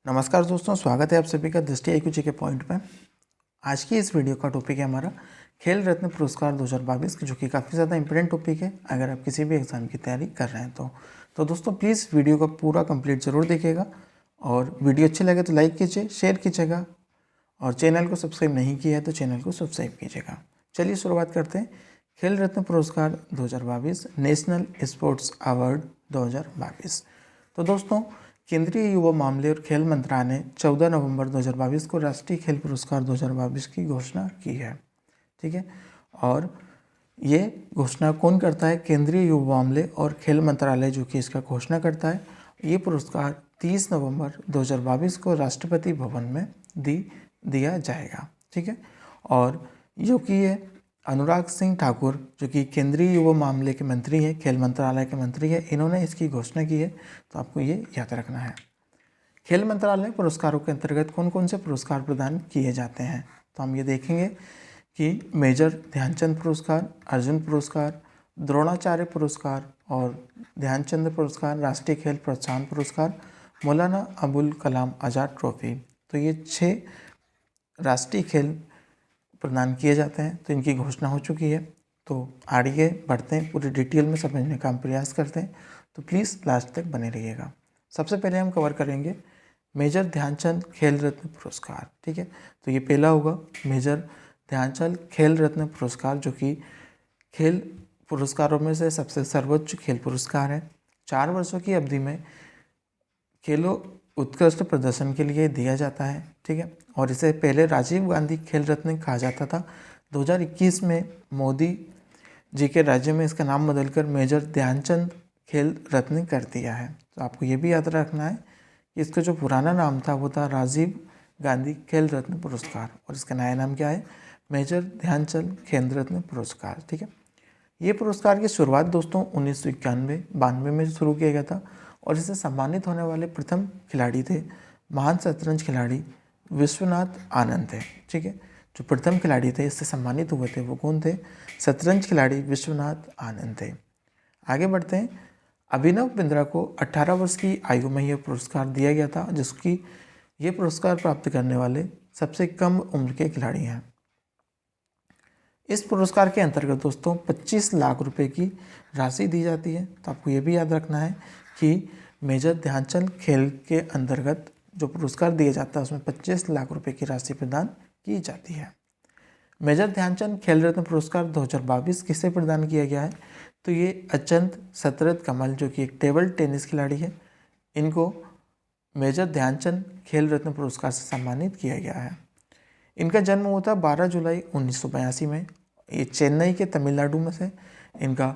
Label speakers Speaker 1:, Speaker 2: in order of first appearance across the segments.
Speaker 1: नमस्कार दोस्तों, स्वागत है आप सभी का दृष्टि IQ जी के पॉइंट में। आज की इस वीडियो का टॉपिक है हमारा खेल रत्न पुरस्कार 2022 जो कि काफ़ी ज़्यादा इंपॉर्टेंट टॉपिक है अगर आप किसी भी एग्ज़ाम की तैयारी कर रहे हैं तो दोस्तों प्लीज़ वीडियो का पूरा कंप्लीट ज़रूर देखिएगा और वीडियो अच्छी लगे तो लाइक कीजिए, शेयर कीजिएगा और चैनल को सब्सक्राइब नहीं किया है तो चैनल को सब्सक्राइब कीजिएगा। चलिए शुरुआत करते हैं। खेल रत्न पुरस्कार 2022 नेशनल स्पोर्ट्स अवार्ड 2022। तो दोस्तों केंद्रीय युवा मामले और खेल मंत्रालय ने 14 नवंबर 2022 को राष्ट्रीय खेल पुरस्कार 2022 की घोषणा की है। ठीक है, और ये घोषणा कौन करता है? केंद्रीय युवा मामले और खेल मंत्रालय जो कि इसका घोषणा करता है। ये पुरस्कार 30 नवंबर 2022 को राष्ट्रपति भवन में दिया जाएगा। ठीक है, और जो कि ये अनुराग सिंह ठाकुर जो कि केंद्रीय युवा मामले के मंत्री हैं, खेल मंत्रालय के मंत्री हैं, इन्होंने इसकी घोषणा की है, तो आपको ये याद रखना है। खेल मंत्रालय पुरस्कारों के अंतर्गत कौन कौन से पुरस्कार प्रदान किए जाते हैं, तो हम ये देखेंगे कि मेजर ध्यानचंद पुरस्कार, अर्जुन पुरस्कार, द्रोणाचार्य पुरस्कार और ध्यानचंद पुरस्कार, राष्ट्रीय खेल प्रोत्साहन पुरस्कार, मौलाना अबुल कलाम आज़ाद ट्रॉफी। तो ये 6 राष्ट्रीय खेल प्रदान किए जाते हैं। तो इनकी घोषणा हो चुकी है। तो आगे बढ़ते हैं, पूरी डिटेल में समझने का हम प्रयास करते हैं, तो प्लीज़ लास्ट तक बने रहिएगा। सबसे पहले हम कवर करेंगे मेजर ध्यानचंद खेल रत्न पुरस्कार। ठीक है, तो ये पहला होगा मेजर ध्यानचंद खेल रत्न पुरस्कार जो कि खेल पुरस्कारों में से सबसे सर्वोच्च खेल पुरस्कार है। 4 वर्षों की अवधि में खेलों उत्कृष्ट प्रदर्शन के लिए दिया जाता है। ठीक है, और इसे पहले राजीव गांधी खेल रत्न कहा जाता था। 2021 में मोदी जी के राज्य में इसका नाम बदलकर मेजर ध्यानचंद खेल रत्न कर दिया है। तो आपको ये भी याद रखना है कि इसका जो पुराना नाम था वो था राजीव गांधी खेल रत्न पुरस्कार और इसका नया नाम क्या है? मेजर ध्यानचंद खेल रत्न पुरस्कार। ठीक है, ये पुरस्कार की शुरुआत दोस्तों 1991-92 में शुरू किया गया था और इससे सम्मानित होने वाले प्रथम खिलाड़ी थे महान शतरंज खिलाड़ी विश्वनाथ आनंद थे। ठीक है, जो प्रथम खिलाड़ी थे इससे सम्मानित हुए थे वो कौन थे? शतरंज खिलाड़ी विश्वनाथ आनंद थे। आगे बढ़ते हैं। अभिनव बिंद्रा को 18 वर्ष की आयु में यह पुरस्कार दिया गया था, जिसकी ये पुरस्कार प्राप्त करने वाले सबसे कम उम्र के खिलाड़ी हैं। इस पुरस्कार के अंतर्गत दोस्तों 25 लाख रुपए की राशि दी जाती है। तो आपको ये भी याद रखना है कि मेजर ध्यानचंद खेल के अंतर्गत जो पुरस्कार दिया जाता है उसमें 25 लाख रुपए की राशि प्रदान की जाती है। मेजर ध्यानचंद खेल रत्न पुरस्कार 2022 किसे प्रदान किया गया है? तो ये अचंत सतरत कमल जो कि एक टेबल टेनिस खिलाड़ी है, इनको मेजर ध्यानचंद खेल रत्न पुरस्कार से सम्मानित किया गया है। इनका जन्म हुआ था 12 जुलाई 1982 में। ये चेन्नई के तमिलनाडु में से इनका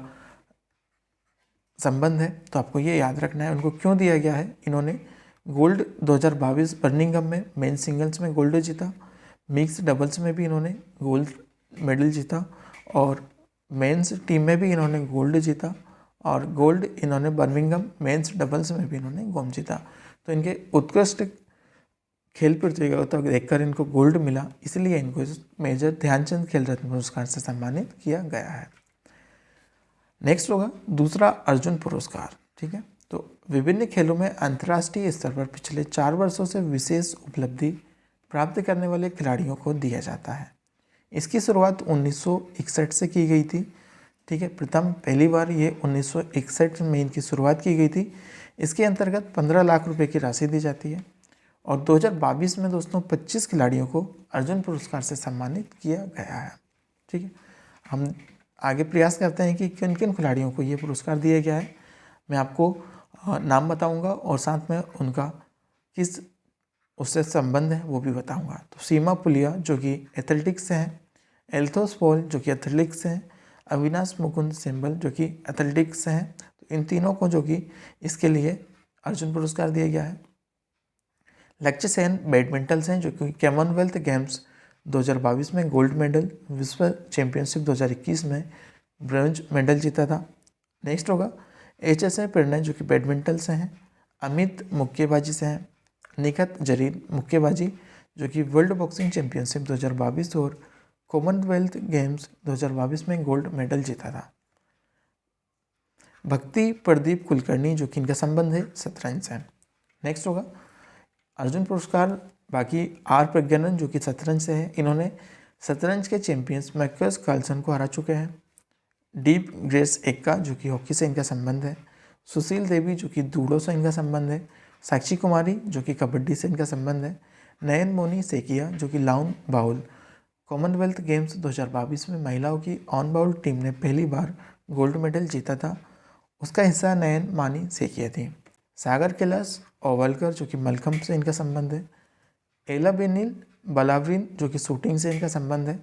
Speaker 1: संबंध है, तो आपको ये याद रखना है। उनको क्यों दिया गया है? इन्होंने गोल्ड 2022 बर्मिंघम में मेन सिंगल्स में गोल्ड जीता, मिक्स डबल्स में भी इन्होंने गोल्ड मेडल जीता और मेंस टीम में भी इन्होंने गोल्ड जीता और गोल्ड इन्होंने बर्मिंघम मेंस डबल्स में भी इन्होंने गोल्ड जीता। तो इनके उत्कृष्ट खेल प्रतियोगिता देखकर इनको गोल्ड मिला, इसलिए इनको इस मेजर ध्यानचंद खेल रत्न पुरस्कार से सम्मानित किया गया है। नेक्स्ट होगा दूसरा अर्जुन पुरस्कार। ठीक है, तो विभिन्न खेलों में अंतर्राष्ट्रीय स्तर पर पिछले 4 वर्षों से विशेष उपलब्धि प्राप्त करने वाले खिलाड़ियों को दिया जाता है। इसकी शुरुआत 1961 से की गई थी। ठीक है, पहली बार ये 1961 में इनकी शुरुआत की गई थी। इसके अंतर्गत 15 लाख रुपए की राशि दी जाती है और 2022 में दोस्तों 25 खिलाड़ियों को अर्जुन पुरस्कार से सम्मानित किया गया है। ठीक है, हम आगे प्रयास करते हैं कि किन किन खिलाड़ियों को ये पुरस्कार दिया गया है। मैं आपको नाम बताऊंगा और साथ में उनका किस उससे संबंध है वो भी बताऊंगा। तो सीमा पुलिया जो कि एथलेटिक्स से हैं, एल्थोस पॉल जो कि एथलेटिक्स से हैं, अविनाश मुकुंद सिंबल जो कि एथलेटिक्स से हैं। तो इन तीनों को जो कि इसके लिए अर्जुन पुरस्कार दिया गया है। लक्ष्य सेन बैडमिंटन से हैं जो कि कॉमनवेल्थ गेम्स 2022 में गोल्ड मेडल, विश्व चैंपियनशिप 2021 में ब्रॉन्ज मेडल जीता था। नेक्स्ट होगा HSA प्रणय जो कि बैडमिंटन से हैं, अमित मुक्केबाजी से हैं, निखत जरीन मुक्केबाजी जो कि वर्ल्ड बॉक्सिंग चैंपियनशिप 2022 और कॉमनवेल्थ गेम्स 2022 में गोल्ड मेडल जीता था। भक्ति प्रदीप कुलकर्णी जो कि इनका संबंध है शतरंज से। नेक्स्ट होगा अर्जुन पुरस्कार बाकी आर प्रज्ञानंद जो कि शतरंज से है, इन्होंने शतरंज के चैंपियंस मैग्नस कार्लसन को हरा चुके हैं। डीप ग्रेस एक्का जो कि हॉकी से इनका संबंध है। सुशील देवी जो कि जूडो से इनका संबंध है। साक्षी कुमारी जो कि कबड्डी से इनका संबंध है। नयन मोनी सेकिया जो कि लाउन बाउल। कॉमनवेल्थ गेम्स 2022 में महिलाओं की ऑन बाउल टीम ने पहली बार गोल्ड मेडल जीता था, उसका हिस्सा नयन मानी सेकिया थी। सागर कैलाश ओवलकर जो कि मलखम्ब से इनका संबंध है। एला बेनिल बलावरिन जो कि शूटिंग से इनका संबंध है।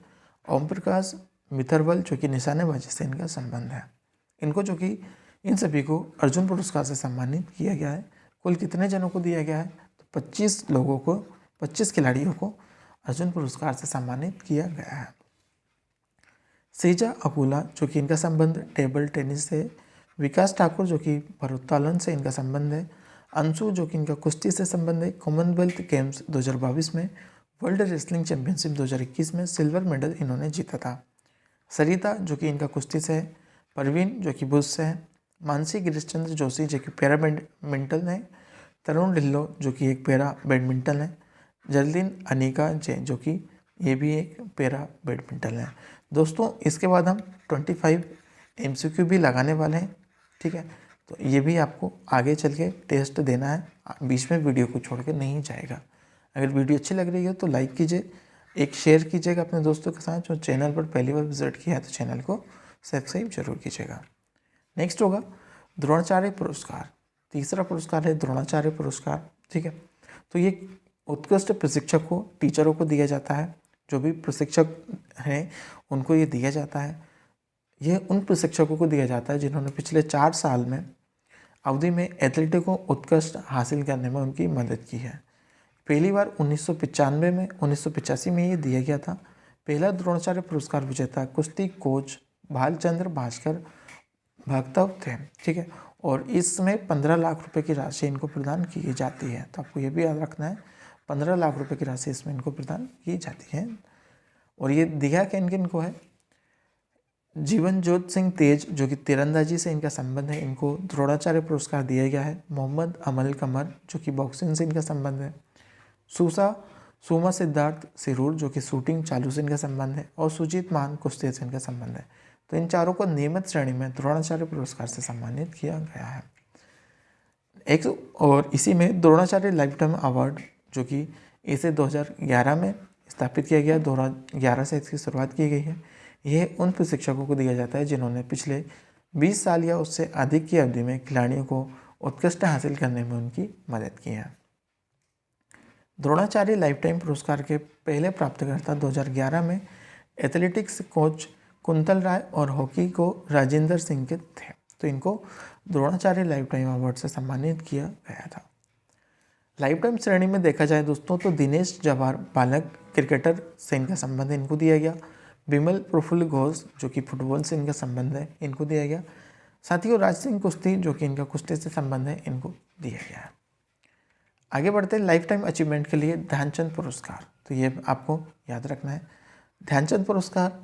Speaker 1: ओम प्रकाश मिथरवल जो कि निशानेबाजी से इनका संबंध है। इनको जो कि इन सभी को अर्जुन पुरस्कार से सम्मानित किया गया है। कुल कितने जनों को दिया गया है? तो 25 लोगों को, 25 खिलाड़ियों को अर्जुन पुरस्कार से सम्मानित किया गया है। सेजा अकुला जो कि इनका संबंध टेबल टेनिस से। विकास ठाकुर जो कि भारोत्तोलन से इनका संबंध है। अंशु जो कि इनका कुश्ती से संबंध है। कॉमनवेल्थ गेम्स 2022 में वर्ल्ड रेसलिंग चैंपियनशिप 2021 में सिल्वर मेडल इन्होंने जीता था। सरिता जो कि इनका कुश्ती से है। परवीन जो कि बुश से है। मानसी गिरीशचंद्र जोशी जो कि पैरा बैडमिंटन है। तरुण ढिल्लो जो कि एक पैरा बैडमिंटन है। जल्दीन अनिका जैन जो कि ये भी एक पैरा बैडमिंटन है। दोस्तों इसके बाद हम 25 MCQ भी लगाने वाले हैं, ठीक है। तो ये भी आपको आगे चल के टेस्ट देना है, बीच में वीडियो को छोड़ के नहीं जाएगा। अगर वीडियो अच्छी लग रही है तो लाइक कीजिए, एक शेयर कीजिएगा अपने दोस्तों के साथ। जो चैनल पर पहली बार विजिट किया है तो चैनल को सब्सक्राइब जरूर कीजिएगा। नेक्स्ट होगा द्रोणाचार्य पुरस्कार। तीसरा पुरस्कार है द्रोणाचार्य पुरस्कार, ठीक है। तो ये उत्कृष्ट प्रशिक्षक को, टीचरों को दिया जाता है। जो भी प्रशिक्षक हैं उनको ये दिया जाता है। यह उन प्रशिक्षकों को दिया जाता है जिन्होंने पिछले 4 साल में अवधि में एथलेटिक को उत्कृष्ट हासिल करने में उनकी मदद की है। पहली बार 1985 में ये दिया गया था। पहला द्रोणाचार्य पुरस्कार विजेता कुश्ती कोच भालचंद्र भास्कर भागवत थे, ठीक है। और इसमें 15 लाख रुपए की राशि इनको प्रदान की जाती है। तो आपको ये भी याद रखना है, 15 लाख रुपए की राशि इसमें इनको प्रदान की जाती है। और ये दिया किन किन को है? जीवनजोत सिंह तेज जो कि तीरंदाजी से इनका संबंध है, इनको द्रोणाचार्य पुरस्कार दिया गया है। मोहम्मद अमल कमर जो कि बॉक्सिंग से इनका संबंध है। सुमा सिद्धार्थ सिरूर जो कि शूटिंग चालू से इनका संबंध है। और सुजीत मान कुश्ती से इनका संबंध है। तो इन चारों को नियमित श्रेणी में द्रोणाचार्य पुरस्कार से सम्मानित किया गया है। एक और इसी में द्रोणाचार्य लाइफ टाइम अवार्ड जो कि इसे 2011 में स्थापित किया गया, 2011 से इसकी शुरुआत की गई है। यह उन प्रशिक्षकों को दिया जाता है जिन्होंने पिछले 20 साल या उससे अधिक की अवधि में खिलाड़ियों को उत्कृष्ट हासिल करने में उनकी मदद की है। द्रोणाचार्य लाइफ टाइम पुरस्कार के पहले प्राप्तकर्ता 2011 में एथलेटिक्स कोच कुंतल राय और हॉकी को राजेंद्र सिंह के थे। तो इनको द्रोणाचार्य लाइफ टाइम अवार्ड से सम्मानित किया गया था। लाइफ टाइम श्रेणी में देखा जाए दोस्तों तो दिनेश जवाहर बालक क्रिकेटर से इनका संबंध इनको दिया गया। बिमल प्रफुल्ल घोष जो कि फुटबॉल से इनका संबंध है, इनको दिया गया। साथियों राज सिंह कुश्ती जो कि इनका कुश्ती से संबंध है, इनको दिया गया है। आगे बढ़ते हैं लाइफ टाइम अचीवमेंट के लिए ध्यानचंद पुरस्कार। तो ये आपको याद रखना है, ध्यानचंद पुरस्कार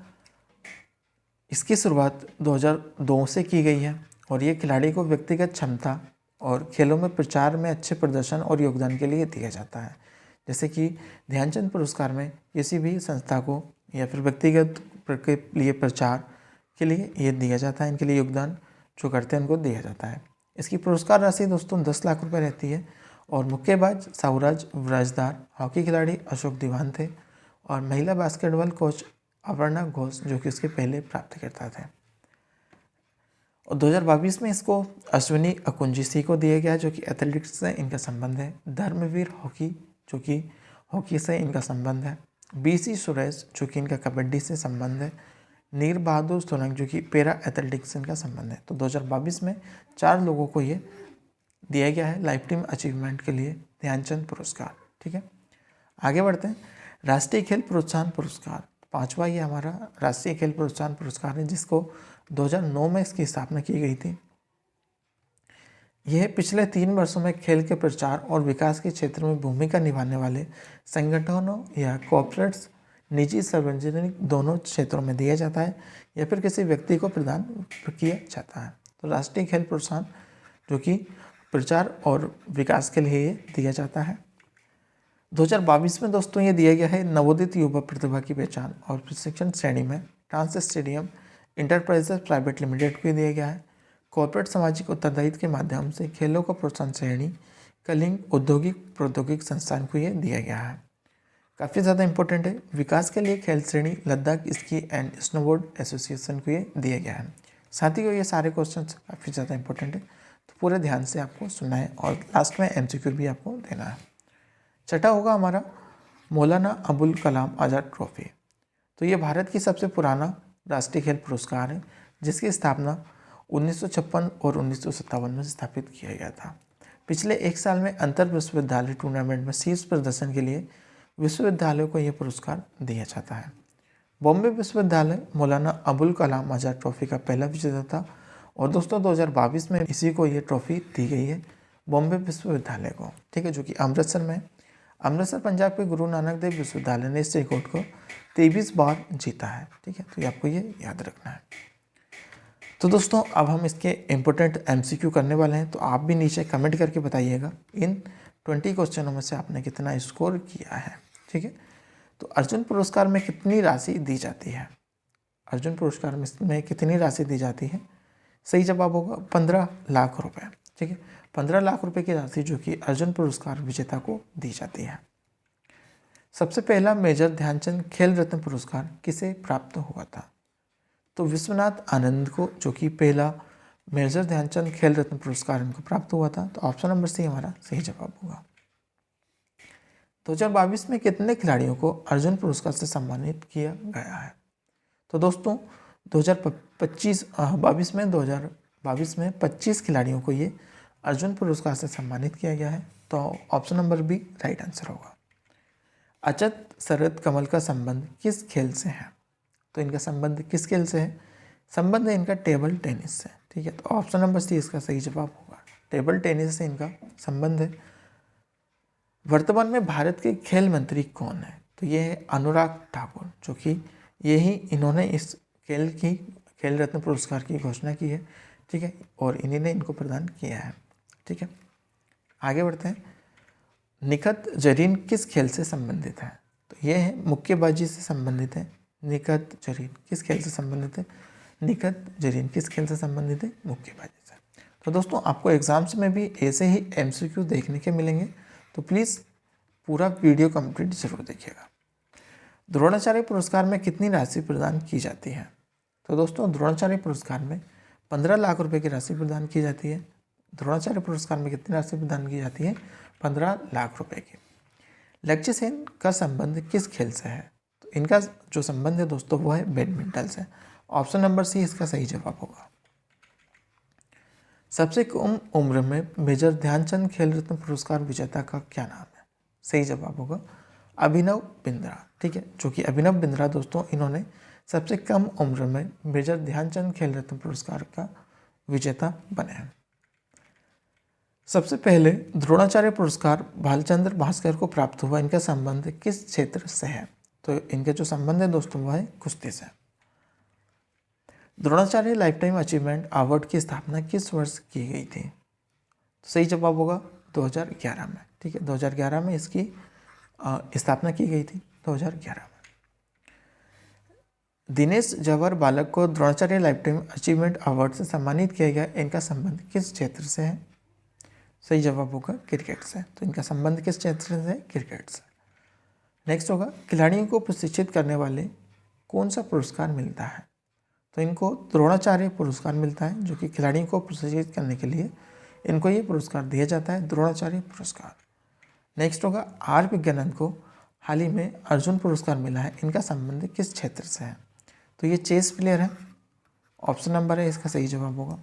Speaker 1: इसकी शुरुआत 2002 से की गई है। और ये खिलाड़ी को व्यक्तिगत क्षमता और खेलों में प्रचार में अच्छे प्रदर्शन और योगदान के लिए दिया जाता है। जैसे कि ध्यानचंद पुरस्कार में किसी भी संस्था को या फिर व्यक्तिगत के लिए प्रचार के लिए ये दिया जाता है, इनके लिए योगदान जो करते हैं उनको दिया जाता है। इसकी पुरस्कार राशि दोस्तों 10 लाख रुपए रहती है। और मुक्केबाज साउराज व्रजदार, हॉकी खिलाड़ी अशोक दीवान थे। और महिला बास्केटबॉल कोच अपर्णा घोष जो कि इसके पहले प्राप्तकर्ता थे। और 2022 में इसको अश्विनी अकुंजी को दिया गया जो कि एथलेटिक्स से इनका संबंध है। धर्मवीर हॉकी जो कि हॉकी से इनका संबंध है। BC सुरेश जो कि इनका कबड्डी से संबंध है। नीर बहादुर सोलंकी जो कि पैरा एथलेटिक्स से इनका संबंध है। तो 2022 में 4 लोगों को ये दिया गया है लाइफ टाइम अचीवमेंट के लिए ध्यानचंद पुरस्कार, ठीक है। आगे बढ़ते हैं राष्ट्रीय खेल प्रोत्साहन पुरस्कार। 5वां ये हमारा राष्ट्रीय खेल प्रोत्साहन पुरस्कार है जिसको 2009 में इसकी स्थापना की गई थी। यह पिछले 3 वर्षों में खेल के प्रचार और विकास के क्षेत्र में भूमिका निभाने वाले संगठनों या कॉर्पोरेट्स, निजी सार्वजनिक दोनों क्षेत्रों में दिया जाता है या फिर किसी व्यक्ति को प्रदान किया जाता है। तो राष्ट्रीय खेल प्रोत्साहन जो कि प्रचार और विकास के लिए दिया जाता है। 2022 में दोस्तों ये दिया गया है नवोदित युवा प्रतिभा की पहचान और प्रशिक्षण श्रेणी में Trans Stadium Enterprises Private Limited को दिया गया है। कॉर्पोरेट सामाजिक उत्तरदायित्व के माध्यम से खेलों को प्रोत्साहन श्रेणी कलिंग औद्योगिक प्रौद्योगिक संस्थान को ये दिया गया है। काफ़ी ज़्यादा इंपॉर्टेंट है। विकास के लिए खेल श्रेणी Ladakh ski and snowboard association को ये दिया गया है। साथ ही ये सारे क्वेश्चन काफ़ी ज़्यादा इंपॉर्टेंट है, तो पूरे ध्यान से आपको सुनना है और लास्ट में MCQ भी आपको देना है। छठा होगा हमारा मौलाना अबुल कलाम आज़ाद ट्रॉफी। तो ये भारत की सबसे पुराना राष्ट्रीय खेल पुरस्कार है, जिसकी स्थापना 1956 और 1957 में स्थापित किया गया था। पिछले एक साल में अंतर विश्वविद्यालय टूर्नामेंट में शीर्ष प्रदर्शन के लिए विश्वविद्यालय को यह पुरस्कार दिया जाता है। बॉम्बे विश्वविद्यालय मौलाना अबुल कलाम आज़ाद ट्रॉफी का पहला विजेता था और दोस्तों 2022 में इसी को ये ट्रॉफी दी गई है बॉम्बे विश्वविद्यालय को, ठीक है, जो कि अमृतसर में। अमृतसर पंजाब के गुरु नानक देव विश्वविद्यालय ने इस रिकॉर्ड को 23 बार जीता है, ठीक है, तो ये आपको ये याद रखना है। तो दोस्तों अब हम इसके इम्पोर्टेंट MCQ करने वाले हैं, तो आप भी नीचे कमेंट करके बताइएगा इन 20 क्वेश्चनों में से आपने कितना स्कोर किया है, ठीक है। तो अर्जुन पुरस्कार में कितनी राशि दी जाती है? अर्जुन पुरस्कार में कितनी राशि दी जाती है? सही जवाब होगा 15 लाख रुपए, ठीक है। 15 लाख रुपए की राशि जो कि अर्जुन पुरस्कार विजेता को दी जाती है। सबसे पहला मेजर ध्यानचंद खेल रत्न पुरस्कार किसे प्राप्त हुआ था? तो विश्वनाथ आनंद को, जो कि पहला मेजर ध्यानचंद खेल रत्न पुरस्कार इनको प्राप्त हुआ था। तो ऑप्शन नंबर सी हमारा सही जवाब होगा। 2022 में कितने खिलाड़ियों को अर्जुन पुरस्कार से सम्मानित किया गया है? तो दोस्तों 2022 में 25 खिलाड़ियों को ये अर्जुन पुरस्कार से सम्मानित किया गया है। तो option number B right answer होगा। अचत शरद कमल का संबंध किस खेल से है? तो इनका संबंध किस खेल से है? संबंध है इनका टेबल टेनिस से, ठीक है। तो ऑप्शन नंबर सी इसका सही जवाब होगा। टेबल टेनिस से इनका संबंध है। वर्तमान में भारत के खेल मंत्री कौन है? तो ये है अनुराग ठाकुर, जो कि इन्होंने इस खेल रत्न पुरस्कार की घोषणा की है, ठीक है, और इन्हीं ने इनको प्रदान किया है, ठीक है। आगे बढ़ते हैं। निखत जरीन किस खेल से संबंधित है? तो ये है मुक्केबाजी से संबंधित है। निखत जरीन किस खेल से संबंधित है? निखत जरीन किस खेल से संबंधित है? मुक्केबाजी से। तो दोस्तों आपको एग्जाम्स में भी ऐसे ही MCQ देखने के मिलेंगे, तो प्लीज़ पूरा वीडियो कंप्लीट जरूर देखिएगा। द्रोणाचार्य पुरस्कार में कितनी राशि प्रदान की जाती है? तो दोस्तों द्रोणाचार्य पुरस्कार में 15 लाख रुपए की राशि प्रदान की जाती है। द्रोणाचार्य पुरस्कार में कितनी राशि प्रदान की जाती है? 15 लाख रुपए की। लक्ष्य सेन का संबंध किस खेल से है? तो इनका जो संबंध है दोस्तों वो है बैडमिंटन से। ऑप्शन नंबर सी इसका सही जवाब होगा। सबसे कम उम्र में मेजर ध्यानचंद खेल रत्न पुरस्कार विजेता का क्या नाम है? सही जवाब होगा अभिनव बिंद्रा, ठीक है, जो कि अभिनव बिंद्रा दोस्तों इन्होंने सबसे कम उम्र में मेजर ध्यानचंद खेल रत्न पुरस्कार का विजेता बने हैं। सबसे पहले द्रोणाचार्य पुरस्कार भालचंद्र भास्कर को प्राप्त हुआ, इनका संबंध किस क्षेत्र से है? तो इनके जो संबंध है दोस्तों वो है कुश्ती से। Dronacharya life time achievement award की स्थापना किस वर्ष की गई थी? तो सही जवाब होगा 2011 में, ठीक है, 2011 में इसकी स्थापना की गई थी, 2011 में। दिनेश जवाहर बालक को Dronacharya life time achievement award से सम्मानित किया गया, इनका संबंध किस क्षेत्र से है? सही जवाब होगा क्रिकेट से। तो इनका संबंध किस क्षेत्र से है? क्रिकेट से। नेक्स्ट होगा खिलाड़ियों को प्रशिक्षित करने वाले कौन सा पुरस्कार मिलता है? तो इनको द्रोणाचार्य पुरस्कार मिलता है, जो कि खिलाड़ियों को प्रशिक्षित करने के लिए इनको ये पुरस्कार दिया जाता है, द्रोणाचार्य पुरस्कार। नेक्स्ट होगा आर विज्ञानंद को हाल ही में अर्जुन पुरस्कार मिला है, इनका संबंध किस क्षेत्र से है? तो ये चेस प्लेयर है। ऑप्शन नंबर है इसका सही जवाब होगा।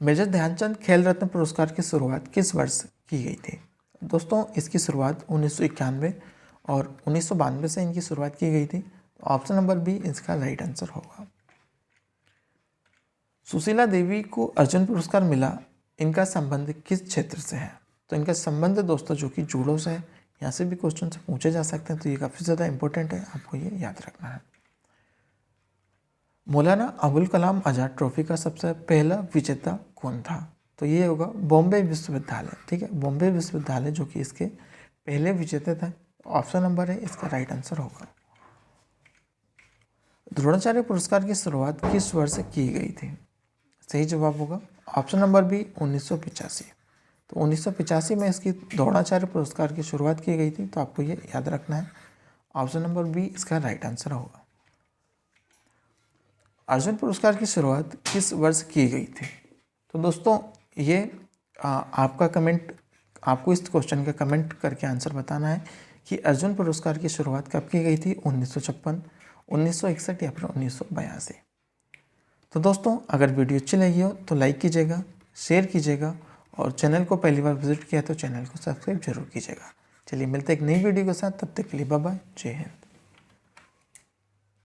Speaker 1: मेजर ध्यानचंद खेल रत्न पुरस्कार की शुरुआत किस वर्ष की गई थी? दोस्तों इसकी शुरुआत 1991 और 1992 से इनकी शुरुआत की गई थी। ऑप्शन नंबर बी इसका राइट आंसर होगा। सुशीला देवी को अर्जुन पुरस्कार मिला, इनका संबंध किस क्षेत्र से है? तो इनका संबंध दोस्तों जो कि जूडो से है। यहाँ से भी क्वेश्चन से पूछे जा सकते हैं, तो ये काफ़ी ज़्यादा इंपॉर्टेंट है, आपको ये याद रखना है। मौलाना अबुल कलाम आज़ाद ट्रॉफी का सबसे पहला विजेता कौन था? तो ये होगा बॉम्बे विश्वविद्यालय। ठीक है, बॉम्बे विश्वविद्यालय जो कि इसके पहले विजेता था। ऑप्शन नंबर है इसका राइट आंसर होगा। द्रोणाचार्य पुरस्कार की शुरुआत किस वर्ष की गई थी? सही जवाब होगा ऑप्शन नंबर बी 1985। तो 1985 में इसकी द्रोणाचार्य पुरस्कार की शुरुआत की गई थी, तो आपको ये याद रखना है। ऑप्शन नंबर बी इसका राइट आंसर होगा। अर्जुन पुरस्कार की शुरुआत किस वर्ष की गई थी? तो दोस्तों ये आपका कमेंट, आपको इस क्वेश्चन का कमेंट करके आंसर बताना है कि अर्जुन पुरस्कार की शुरुआत कब की गई थी, 1956, 1961 या फिर 1982। तो दोस्तों अगर वीडियो अच्छी लगी हो तो लाइक कीजिएगा, शेयर कीजिएगा और चैनल को पहली बार विजिट किया तो चैनल को सब्सक्राइब जरूर कीजिएगा। चलिए मिलते हैं एक नई वीडियो के साथ, तब तक के लिए बाय बाय, जय हिंद।